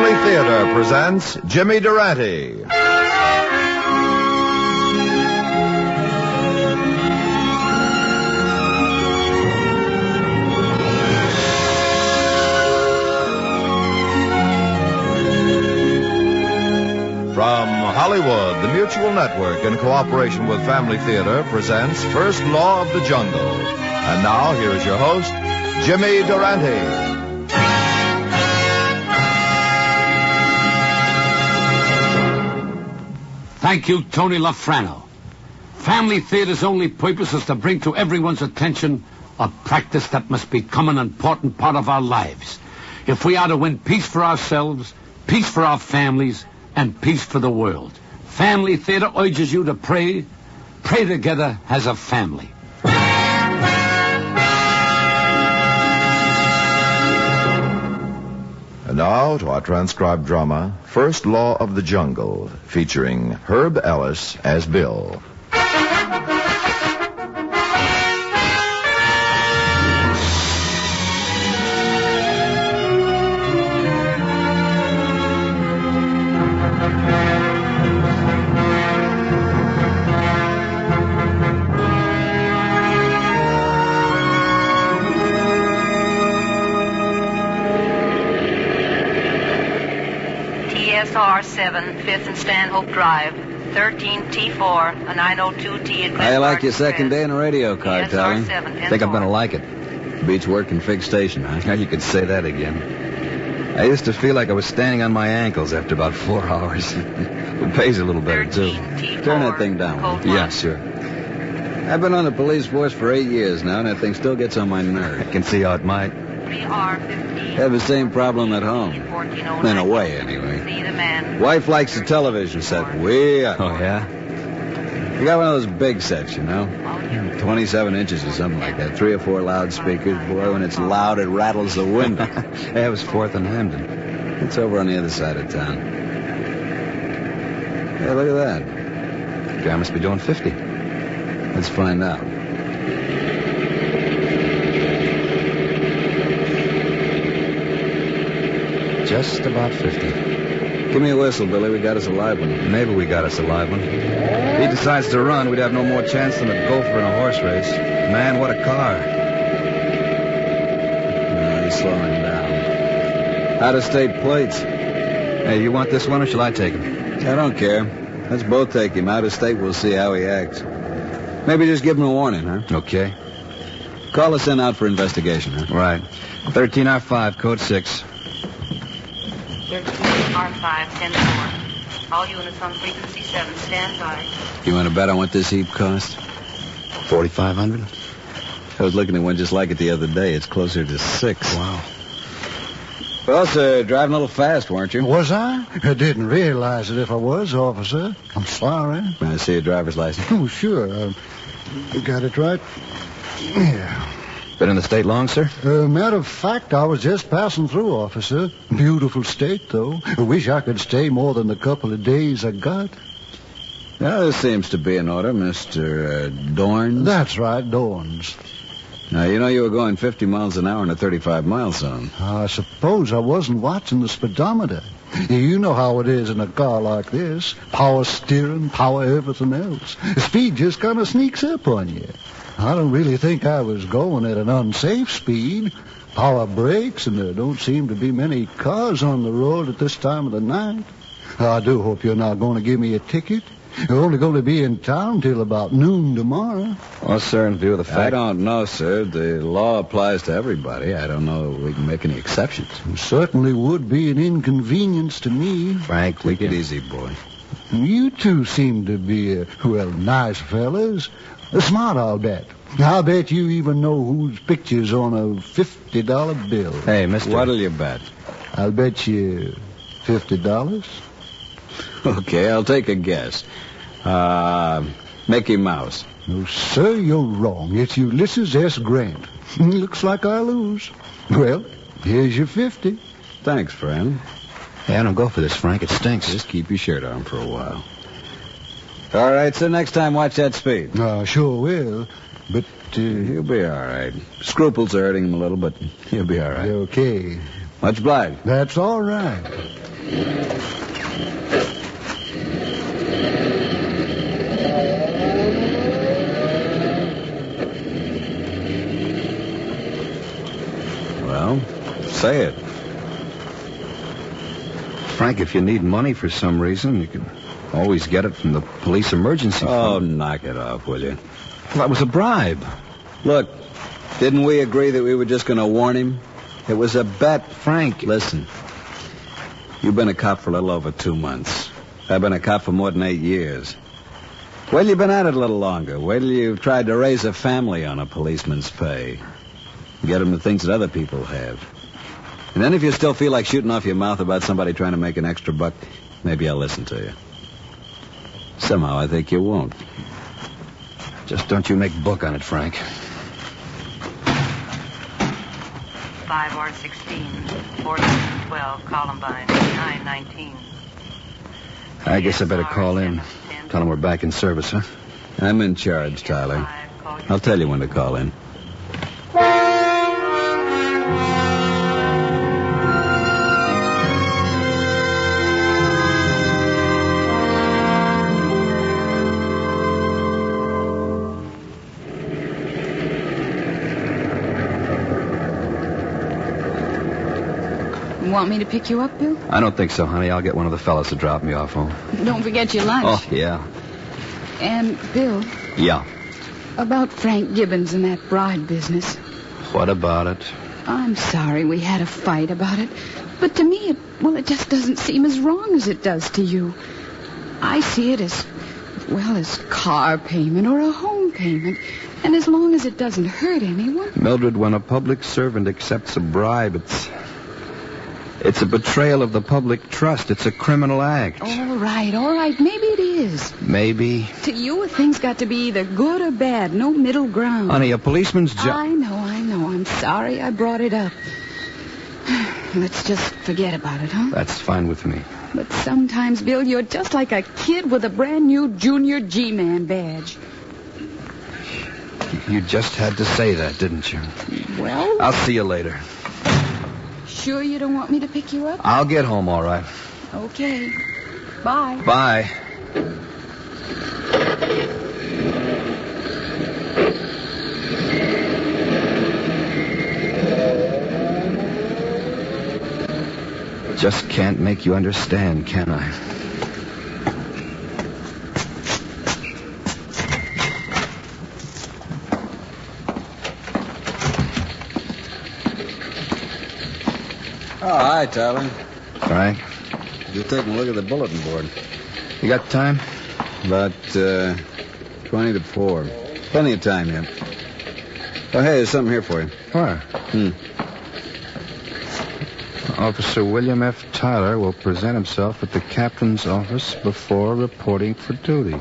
Family Theater presents Jimmy Durante. From Hollywood, the Mutual Network, in cooperation with Family Theater, presents First Law of the Jungle. And now, here is your host, Jimmy Durante. Thank you, Tony LaFrano. Family Theater's only purpose is to bring to everyone's attention a practice that must become an important part of our lives. If we are to win peace for ourselves, peace for our families, and peace for the world. Family Theater urges you to pray together as a family. And now to our transcribed drama, First Law of the Jungle, featuring Herb Ellis as Bill. TSR 7, 5th and Stanhope Drive, 13T4, a 902T at I like your second day in a radio car, Tally. TSR7, Think I'm going to like it. Beats working fixed station, huh? Now you could say that again. I used to feel like I was standing on my ankles after about 4 hours. It pays a little better, too. Turn that thing down. Yeah, sure. I've been on the police force for 8 years now, and that thing still gets on my nerve. I can see how it might. 3R15. Have the same problem at home. In a way, anyway. See the man. Wife likes the television set way up. Oh, yeah? You got one of those big sets, you know? 27 inches or something like that. 3 or 4 loudspeakers. Boy, when it's loud, it rattles the window. That was 4th and Hampden. It's over on the other side of town. Hey, look at that. The guy must be doing 50. Let's find out. Just about 50. Give me a whistle, Billy. We got us a live one. Maybe we got us a live one. If he decides to run, we'd have no more chance than a gopher in a horse race. Man, what a car. No, he's slowing down. Out-of-state plates. Hey, you want this one or shall I take him? I don't care. Let's both take him. Out-of-state, we'll see how he acts. Maybe just give him a warning, huh? Okay. Call us in out for investigation, huh? Right. 13R5, code 6. 13R5, 10-4. All units on frequency 7, stand by. You want to bet on what this heap cost? 4,500? I was looking at one just like it the other day. It's closer to 6. Wow. Well, sir, driving a little fast, weren't you? Was I? I didn't realize it if I was, officer. I'm sorry. May I see your driver's license? Oh, sure. You got it right. Yeah. Been in the state long, sir? Matter of fact, I was just passing through, officer. Beautiful state, though. I wish I could stay more than the couple of days I got. Well, this seems to be in order, Mr. Dorns. That's right, Dorns. Now, you know you were going 50 miles an hour in a 35-mile zone. I suppose I wasn't watching the speedometer. You know how it is in a car like this. Power steering, power everything else. Speed just kind of sneaks up on you. I don't really think I was going at an unsafe speed. Power brakes, and there don't seem to be many cars on the road at this time of the night. I do hope you're not going to give me a ticket. You're only going to be in town till about noon tomorrow. Well, sir, in view of the fact... I don't know, sir. The law applies to everybody. I don't know if we can make any exceptions. It certainly would be an inconvenience to me. Frank, take it easy, boy. You two seem to be, nice fellas. Smart, I'll bet. I'll bet you even know whose picture's on a $50 bill. Hey, mister. What'll you bet? I'll bet you $50. Okay, I'll take a guess. Mickey Mouse. No, sir, you're wrong. It's Ulysses S. Grant. Looks like I lose. Well, here's your 50. Thanks, friend. Hey, I don't go for this, Frank. It stinks. Just keep your shirt on for a while. All right, so next time watch that speed. Sure will. But, You'll be all right. Scruples are hurting him a little, but you'll be all right. Okay. Much obliged. That's all right. Well, say it. Frank, if you need money for some reason, you can always get it from the police emergency Oh, fund. knock it off, will you? Well, that was a bribe. Look, didn't we agree that we were just going to warn him? It was a bet. Frank. Listen, you've been a cop for a little over 2 months. I've been a cop for more than 8 years. Wait till you've been at it a little longer. Wait till you've tried to raise a family on a policeman's pay. Get him the things that other people have. And then if you still feel like shooting off your mouth about somebody trying to make an extra buck, maybe I'll listen to you. Somehow I think you won't. Just don't you make book on it, Frank. 5R16, 1412, Columbine, 919. I guess I better call in. Tell them we're back in service, huh? I'm in charge, Tyler. I'll tell you when to call in. Want me to pick you up, Bill? I don't think so, honey. I'll get one of the fellas to drop me off home. Don't forget your lunch. Oh, yeah. And, Bill, Yeah. about Frank Gibbons and that bribe business. What about it? I'm sorry we had a fight about it. But to me, it just doesn't seem as wrong as it does to you. I see it as car payment or a home payment. And as long as it doesn't hurt anyone. Mildred, when a public servant accepts a bribe, it's a betrayal of the public trust. It's a criminal act. All right. Maybe it is. Maybe. To you, a thing's got to be either good or bad. No middle ground. Honey, a policeman's job... I know. I'm sorry I brought it up. Let's just forget about it, huh? That's fine with me. But sometimes, Bill, you're just like a kid with a brand new Junior G-Man badge. You just had to say that, didn't you? Well... I'll see you later. Sure you don't want me to pick you up? I'll get home all right. Okay. Bye. Bye. Just can't make you understand, can I? Oh, hi, Tyler. Frank, Just taking a look at the bulletin board. you got time? About 20 to 4. Plenty of time yet. Oh, hey, there's something here for you. Where? Officer William F. Tyler will present himself at the captain's office before reporting for duty.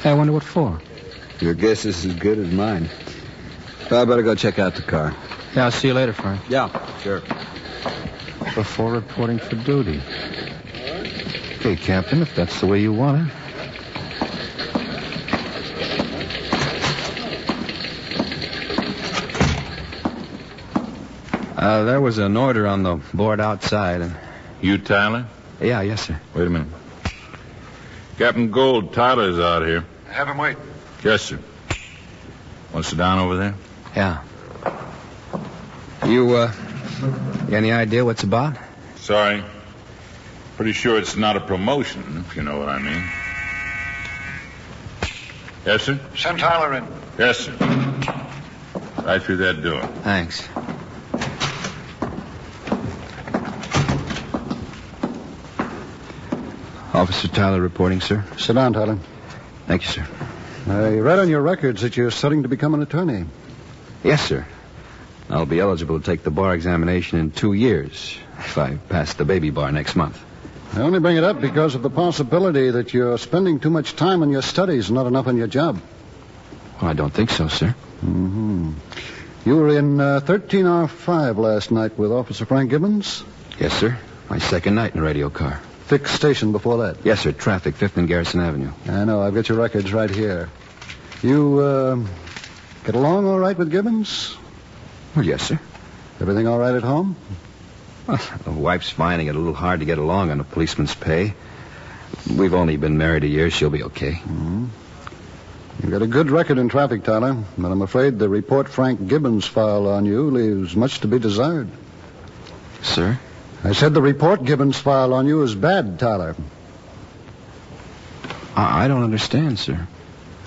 Hey, I wonder what for. Your guess is as good as mine. Well, I better go check out the car. Yeah, I'll see you later, Frank. Yeah, sure. Before reporting for duty. Okay, Captain, if that's the way you want it. There was an order on the board outside. You, Tyler? Yeah, yes, sir. Wait a minute. Captain Gold, Tyler's out here. Have him wait. Yes, sir. Want to sit down over there? Yeah. You any idea what's about? Sorry. Pretty sure it's not a promotion, if you know what I mean. Yes, sir? Send Tyler in. Yes, sir. Right through that door. Thanks. Officer Tyler reporting, sir. Sit down, Tyler. Thank you, sir. I read on your records that you're studying to become an attorney. Yes, sir. I'll be eligible to take the bar examination in 2 years if I pass the baby bar next month. I only bring it up because of the possibility that you're spending too much time on your studies and not enough on your job. Well, I don't think so, sir. Mm-hmm. You were in 13R5 last night with Officer Frank Gibbons? Yes, sir. My second night in a radio car. Fixed station before that? Yes, sir. Traffic, 5th and Garrison Avenue. I know. I've got your records right here. You get along all right with Gibbons? Well, yes, sir. Everything all right at home? Well, the wife's finding it a little hard to get along on a policeman's pay. We've only been married a year. She'll be okay. Mm-hmm. You've got a good record in traffic, Tyler, but I'm afraid the report Frank Gibbons filed on you leaves much to be desired. Sir? I said the report Gibbons filed on you is bad, Tyler. I don't understand, sir.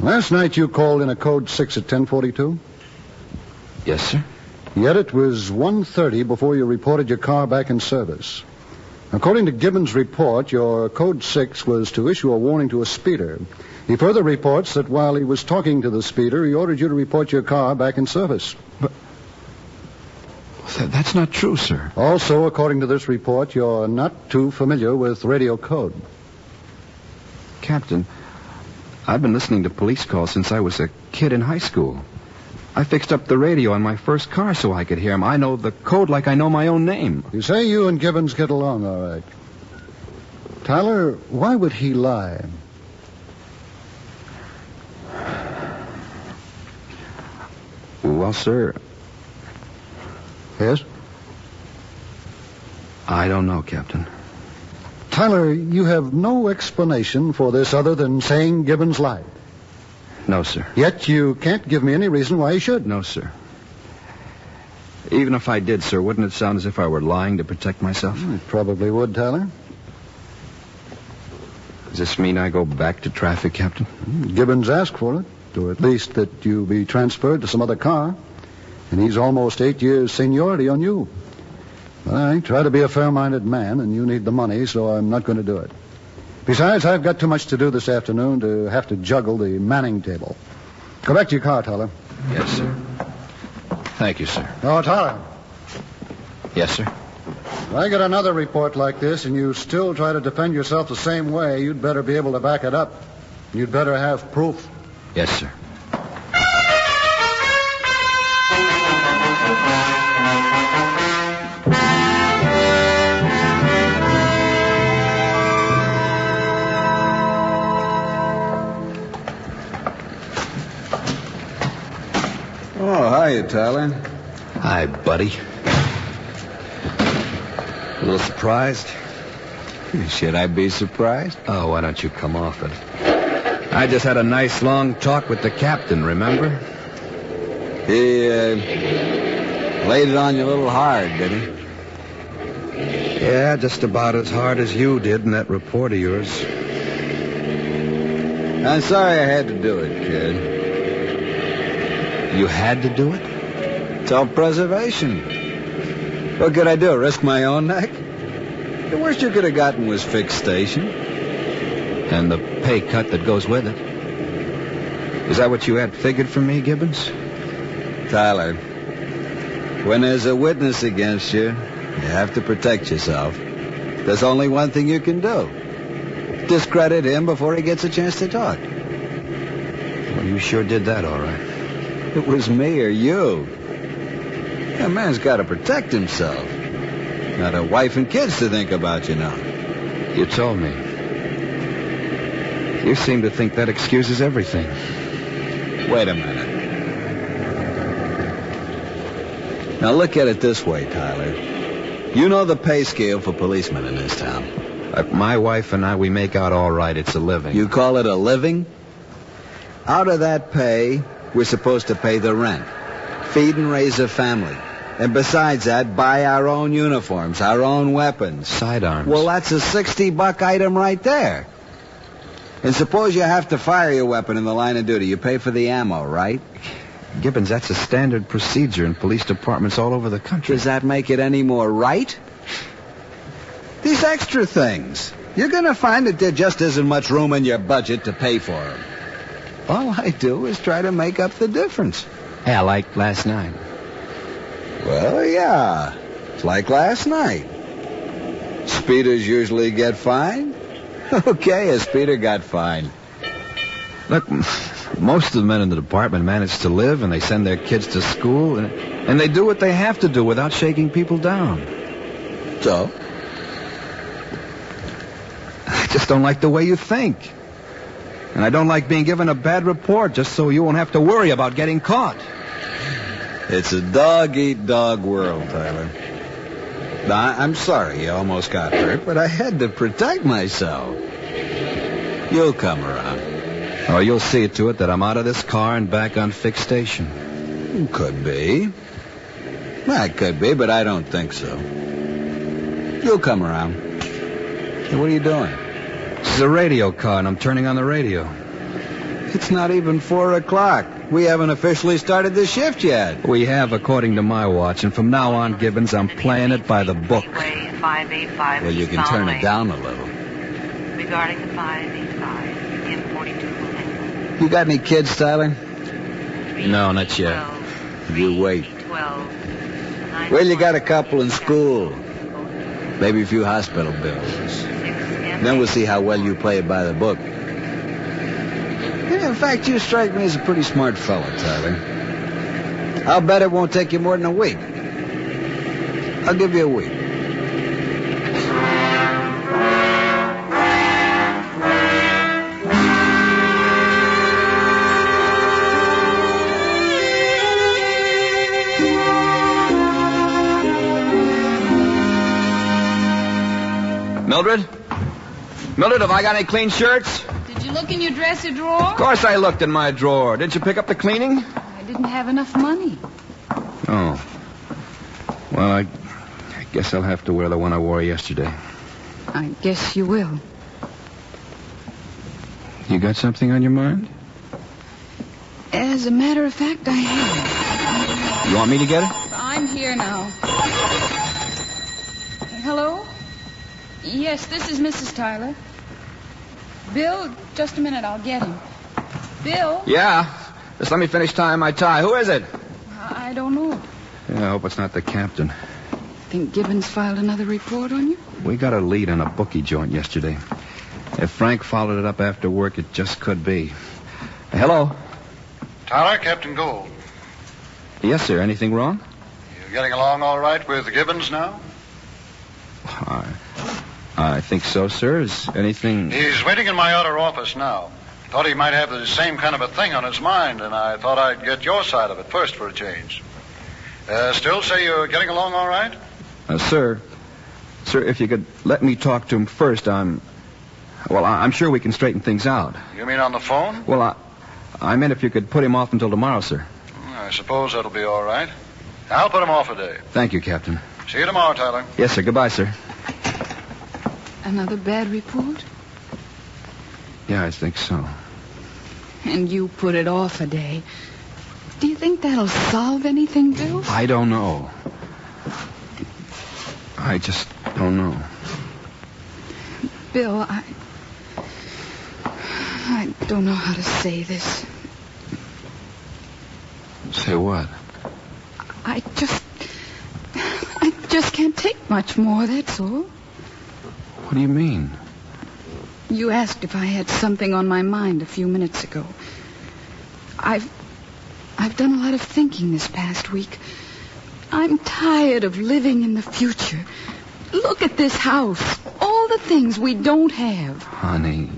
Last night you called in a code 6 at 10:42? Yes, sir. Yet it was 1:30 before you reported your car back in service. According to Gibbons' report, your code 6 was to issue a warning to a speeder. He further reports that while he was talking to the speeder, he ordered you to report your car back in service. But that's not true, sir. Also, according to this report, you're not too familiar with radio code. Captain, I've been listening to police calls since I was a kid in high school. I fixed up the radio on my first car so I could hear him. I know the code like I know my own name. You say you and Gibbons get along all right. Tyler, why would he lie? Well, sir... Yes? I don't know, Captain. Tyler, you have no explanation for this other than saying Gibbons lied. No, sir. Yet you can't give me any reason why he should. No, sir. Even if I did, sir, wouldn't it sound as if I were lying to protect myself? It probably would, Tyler. Does this mean I go back to traffic, Captain? Gibbons asked for it, or at least that you be transferred to some other car. And he's almost 8 years seniority on you. I try to be a fair-minded man, and you need the money, so I'm not going to do it. Besides, I've got too much to do this afternoon to have to juggle the manning table. Go back to your car, Tyler. Yes, sir. Thank you, sir. Oh, Tyler. Yes, sir. If I get another report like this and you still try to defend yourself the same way, you'd better be able to back it up. You'd better have proof. Yes, sir. Oh, hiya, Tyler. Hi, buddy. A little surprised? Should I be surprised? Oh, why don't you come off it? I just had a nice long talk with the captain, remember? He, laid it on you a little hard, did he? Yeah, just about as hard as you did in that report of yours. I'm sorry I had to do it, kid. You had to do it? Self-preservation. What could I do, risk my own neck? The worst you could have gotten was fixed station. And the pay cut that goes with it. Is that what you had figured for me, Gibbons? Tyler, when there's a witness against you, you have to protect yourself. There's only one thing you can do. Discredit him before he gets a chance to talk. Well, you sure did that all right. It was me or you. A man's got to protect himself. Got a wife and kids to think about, you know. You told me. You seem to think that excuses everything. Wait a minute. Now look at it this way, Tyler. You know the pay scale for policemen in this town. My wife and I, we make out all right. It's a living. You call it a living? Out of that pay, we're supposed to pay the rent, feed and raise a family. And besides that, buy our own uniforms, our own weapons. Sidearms. Well, that's a $60 item right there. And suppose you have to fire your weapon in the line of duty. You pay for the ammo, right? Gibbons, that's a standard procedure in police departments all over the country. Does that make it any more right? These extra things, you're going to find that there just isn't much room in your budget to pay for them. All I do is try to make up the difference. Yeah, like last night. Well, yeah. It's like last night. Speeders usually get fined. Okay, a speeder got fined. Look, most of the men in the department manage to live, and they send their kids to school, and they do what they have to do without shaking people down. So? I just don't like the way you think. And I don't like being given a bad report just so you won't have to worry about getting caught. It's a dog-eat-dog world, Tyler. I'm sorry you almost got hurt, but I had to protect myself. You'll come around. Or you'll see to it that I'm out of this car and back on fixed station. Could be. That could be, but I don't think so. You'll come around. Hey, what are you doing? This is a radio car, and I'm turning on the radio. It's not even 4 o'clock. We haven't officially started the shift yet. We have, according to my watch, and from now on, Gibbons, I'm playing it by the book. Well, you can turn it down a little. Regarding the 585 in 42. You got any kids, Tyler? No, not yet. You wait. 12. Well, you got a couple in school. Maybe a few hospital bills. Then we'll see how well you play it by the book. In fact, you strike me as a pretty smart fellow, Tyler. I'll bet it won't take you more than a week. I'll give you a week. Mildred, have I got any clean shirts? Did you look in your dresser drawer? Of course I looked in my drawer. Didn't you pick up the cleaning? I didn't have enough money. Oh. Well, I guess I'll have to wear the one I wore yesterday. I guess you will. You got something on your mind? As a matter of fact, I have. You want me to get it? I'm here now. Hello? Yes, this is Mrs. Tyler. Bill, just a minute, I'll get him. Bill? Yeah. Just let me finish tying my tie. Who is it? I don't know. Yeah, I hope it's not the captain. Think Gibbons filed another report on you? We got a lead on a bookie joint yesterday. If Frank followed it up after work, it just could be. Hello? Tyler, Captain Gold. Yes, sir. Anything wrong? You getting along all right with Gibbons now? I think so, sir. Is anything... He's waiting in my outer office now. Thought he might have the same kind of a thing on his mind, and I thought I'd get your side of it first for a change. Still say you're getting along all right? Sir, if you could let me talk to him first, I'm sure we can straighten things out. You mean on the phone? Well, I meant if you could put him off until tomorrow, sir. I suppose that'll be all right. I'll put him off a day. Thank you, Captain. See you tomorrow, Tyler. Yes, sir. Goodbye, sir. Another bad report? Yeah, I think so. And you put it off a day. Do you think that'll solve anything, Bill? I don't know. I just don't know. Bill, I don't know how to say this. Say what? I just can't take much more, that's all. What do you mean? You asked if I had something on my mind a few minutes ago. I've done a lot of thinking this past week. I'm tired of living in the future. Look at this house. All the things we don't have. Honey,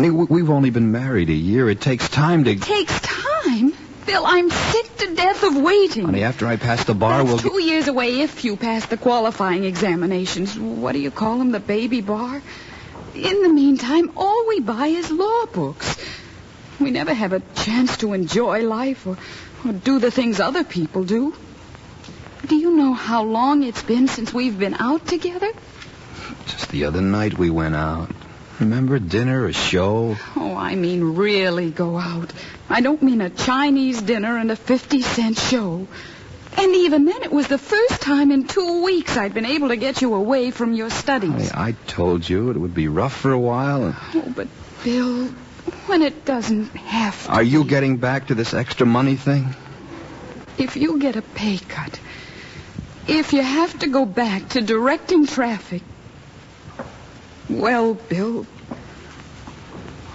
we've only been married a year. It takes time to... It takes time? Bill, I'm sick to death of waiting. Honey, after I pass the bar, That's 2 years away if you pass the qualifying examinations. What do you call them, the baby bar? In the meantime, all we buy is law books. We never have a chance to enjoy life or do the things other people do. Do you know how long it's been since we've been out together? Just the other night we went out. Remember, dinner, a show? Oh, I mean really go out. I don't mean a Chinese dinner and a 50-cent show. And even then, it was the first time in 2 weeks I'd been able to get you away from your studies. I told you it would be rough for a while. Oh, but Bill, when it doesn't have to Are you getting back to this extra money thing? If you get a pay cut, if you have to go back to directing traffic, well, Bill...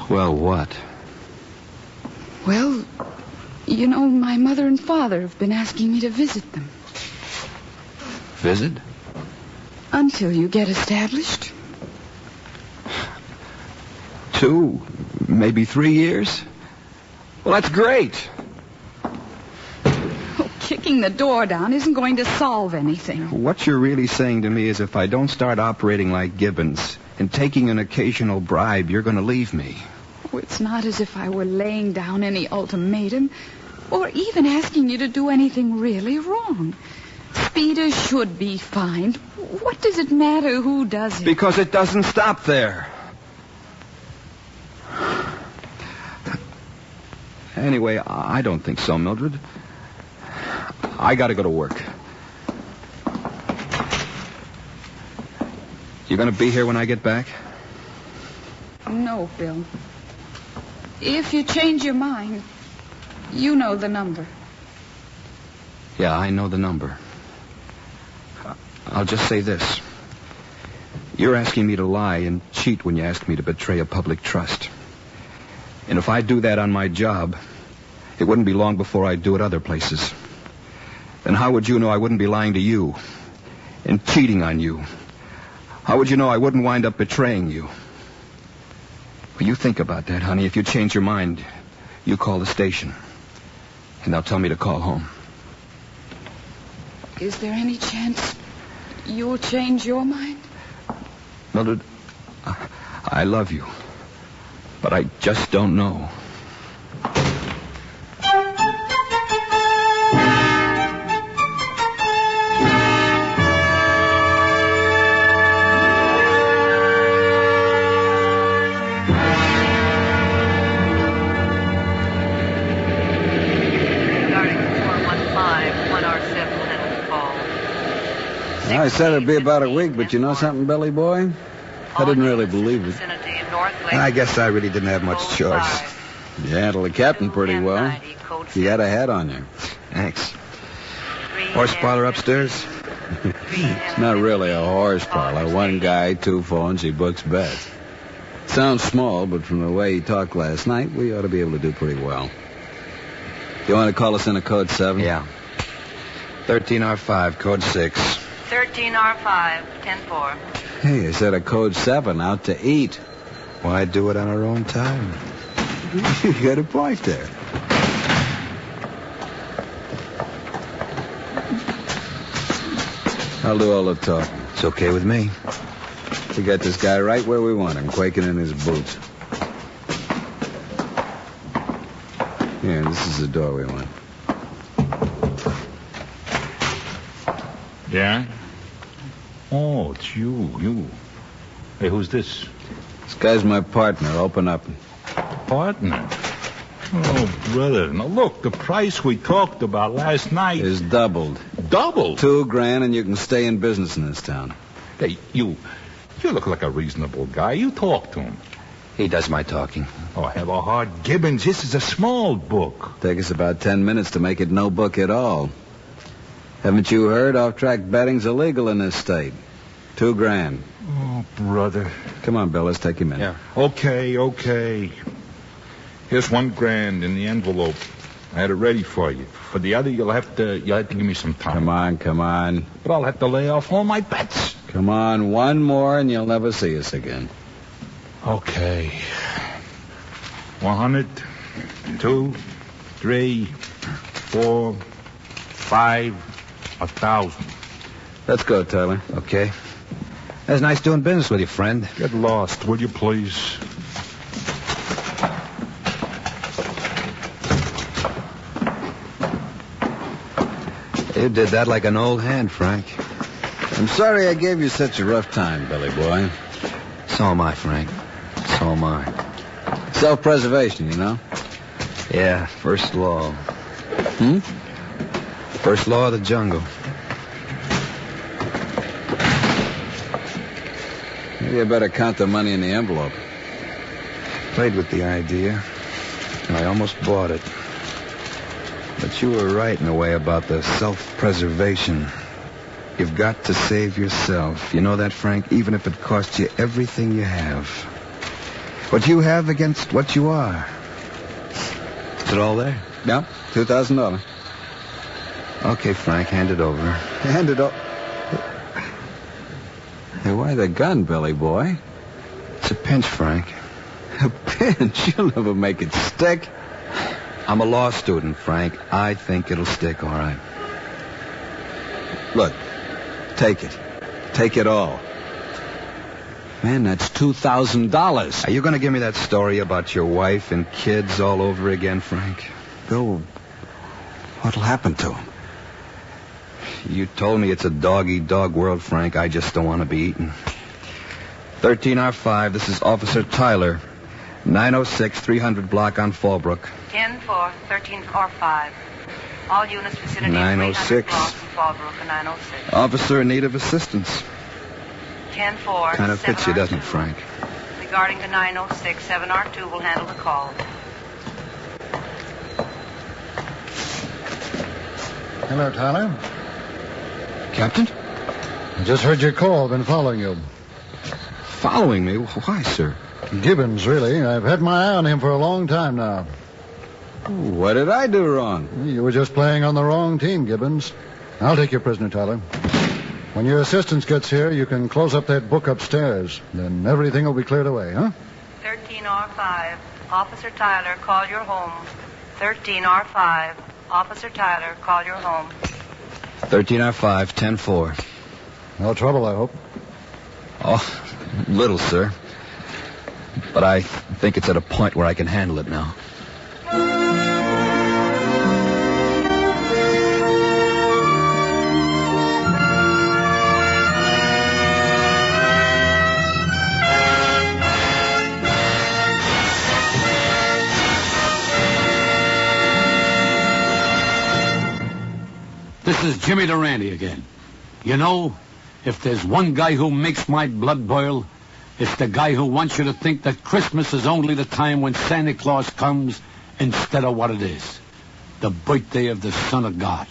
Well, what? Well, you know, my mother and father have been asking me to visit them. Visit? Until you get established. 2, maybe 3 years? Well, that's great. kicking the door down isn't going to solve anything. What you're really saying to me is if I don't start operating like Gibbons and taking an occasional bribe, you're going to leave me. Oh, it's not as if I were laying down any ultimatum or even asking you to do anything really wrong. Speeder should be fined. What does it matter who does it? Because it doesn't stop there. Anyway, I don't think so, Mildred. I got to go to work. You going to be here when I get back? No, Bill. If you change your mind, you know the number. Yeah, I know the number. I'll just say this. You're asking me to lie and cheat when you ask me to betray a public trust. And if I do that on my job, it wouldn't be long before I'd do it other places. Then how would you know I wouldn't be lying to you and cheating on you? How would you know I wouldn't wind up betraying you? Well, you think about that, honey. If you change your mind, you call the station. And they'll tell me to call home. Is there any chance you'll change your mind? Mildred, I love you. But I just don't know. I said it'd be about a week, but you know something, Billy Boy? I didn't really believe it. I guess I really didn't have much choice. You handled the captain pretty well. You got a hat on you. Thanks. Horse parlor upstairs? It's not really a horse parlor. One guy, 2 phones, he books beds. Sounds small, but from the way he talked last night, we ought to be able to do pretty well. You want to call us in a code 7? Yeah. 13R5, code 6. 13R5, 10-4. Hey, I said a code 7, out to eat. Why do it on our own time? You got a point there. I'll do all the talking. It's okay with me. We got this guy right where we want him, quaking in his boots. Yeah, this is the door we want. Yeah? Oh, it's you. Hey, who's this? This guy's my partner. Open up. Partner? Oh, brother. Now, look, the price we talked about last night is doubled. Doubled? $2,000 and you can stay in business in this town. Hey, you look like a reasonable guy. You talk to him. He does my talking. Oh, have a heart, Gibbons. This is a small book. Take us about 10 minutes to make it no book at all. Haven't you heard? Off-track betting's illegal in this state. $2,000. Oh, brother. Come on, Bill. Let's take him in. Yeah. Okay. Here's $1,000 in the envelope. I had it ready for you. For the other, you'll have to give me some time. Come on. But I'll have to lay off all my bets. Come on, one more and you'll never see us again. Okay. 100, 2, 3, 4, 5, 1,000. Let's go, Tyler. Okay. It's nice doing business with you, friend. Get lost, will you, please? You did that like an old hand, Frank. I'm sorry I gave you such a rough time, Billy boy. So am I, Frank. So am I. Self-preservation, you know? Yeah, first law. First law of the jungle. Maybe I better count the money in the envelope. Played with the idea, and I almost bought it. But you were right in a way about the self-preservation. You've got to save yourself. You know that, Frank? Even if it costs you everything you have. What you have against what you are. Is it all there? Yeah, $2,000. Okay, Frank, hand it over. Hand it over. Hey, why the gun, Billy boy? It's a pinch, Frank. A pinch? You'll never make it stick. I'm a law student, Frank. I think it'll stick all right. Look, take it. Take it all. Man, that's $2,000. Are you going to give me that story about your wife and kids all over again, Frank? Bill, what'll happen to him? You told me it's a dog-eat-dog world, Frank. I just don't want to be eaten. 13R5, this is Officer Tyler. 906 300 block on Fallbrook. 10-4, 13R5. All units vicinity 906. block from Fallbrook and 906. Officer in need of assistance. 10-4. Kind of fits you, doesn't it, 7R2. Frank? Regarding the 906, 7R2 will handle the call. Hello, Tyler. Captain? I just heard your call. Been following you. Following me? Why, sir? Gibbons, really. I've had my eye on him for a long time now. What did I do wrong? You were just playing on the wrong team, Gibbons. I'll take your prisoner, Tyler. When your assistant gets here, you can close up that book upstairs. Then everything will be cleared away, huh? 13R5. Officer Tyler, call your home. 13R5. Officer Tyler, call your home. 13R5, 10-4. No trouble, I hope. Oh, little, sir. But I think it's at a point where I can handle it now. This is Jimmy Durante again. You know, if there's one guy who makes my blood boil, it's the guy who wants you to think that Christmas is only the time when Santa Claus comes instead of what it is, the birthday of the Son of God.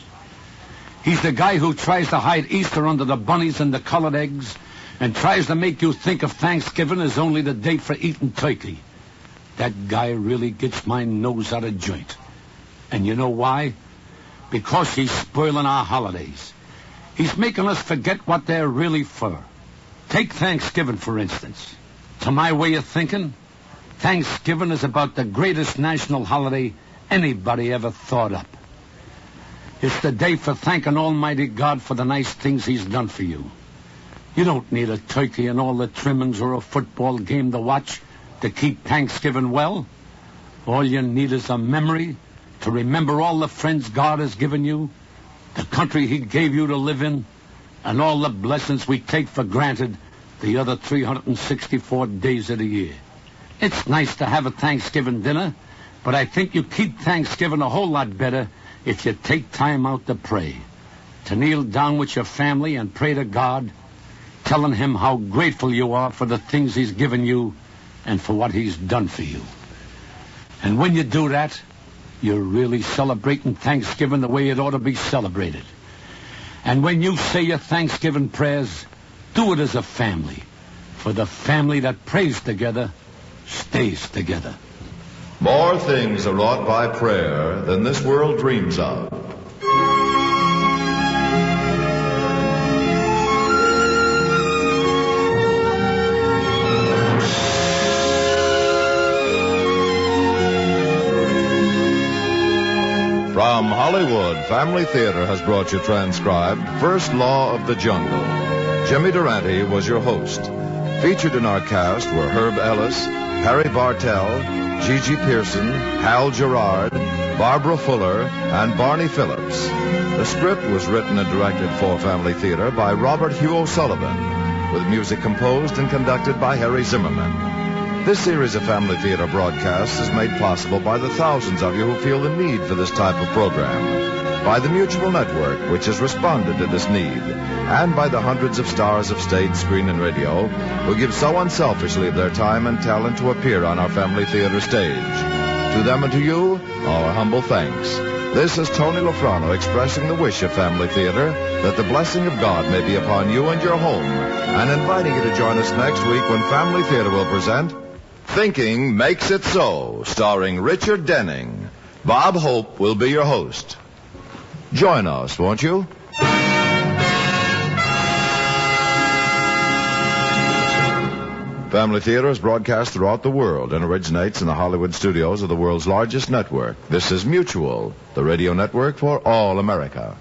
He's the guy who tries to hide Easter under the bunnies and the colored eggs and tries to make you think of Thanksgiving as only the day for eating turkey. That guy really gets my nose out of joint. And you know why? Because he's spoiling our holidays. He's making us forget what they're really for. Take Thanksgiving, for instance. To my way of thinking, Thanksgiving is about the greatest national holiday anybody ever thought up. It's the day for thanking Almighty God for the nice things he's done for you. You don't need a turkey and all the trimmings or a football game to watch to keep Thanksgiving well. All you need is a memory to remember all the friends God has given you, the country he gave you to live in, and all the blessings we take for granted the other 364 days of the year. It's nice to have a Thanksgiving dinner, but I think you keep Thanksgiving a whole lot better if you take time out to pray, to kneel down with your family and pray to God, telling him how grateful you are for the things he's given you and for what he's done for you. And when you do that, you're really celebrating Thanksgiving the way it ought to be celebrated. And when you say your Thanksgiving prayers, do it as a family. For the family that prays together stays together. More things are wrought by prayer than this world dreams of. From Hollywood, Family Theater has brought you transcribed First Law of the Jungle. Jimmy Durante was your host. Featured in our cast were Herb Ellis, Harry Bartell, Gigi Pearson, Hal Gerard, Barbara Fuller, and Barney Phillips. The script was written and directed for Family Theater by Robert Hugh O'Sullivan, with music composed and conducted by Harry Zimmerman. This series of Family Theater broadcasts is made possible by the thousands of you who feel the need for this type of program, by the Mutual Network, which has responded to this need, and by the hundreds of stars of stage, screen, and radio who give so unselfishly of their time and talent to appear on our Family Theater stage. To them and to you, our humble thanks. This is Tony Lofrano expressing the wish of Family Theater that the blessing of God may be upon you and your home, and inviting you to join us next week when Family Theater will present Thinking Makes It So, starring Richard Denning. Bob Hope will be your host. Join us, won't you? Family Theater is broadcast throughout the world and originates in the Hollywood studios of the world's largest network. This is Mutual, the radio network for all America.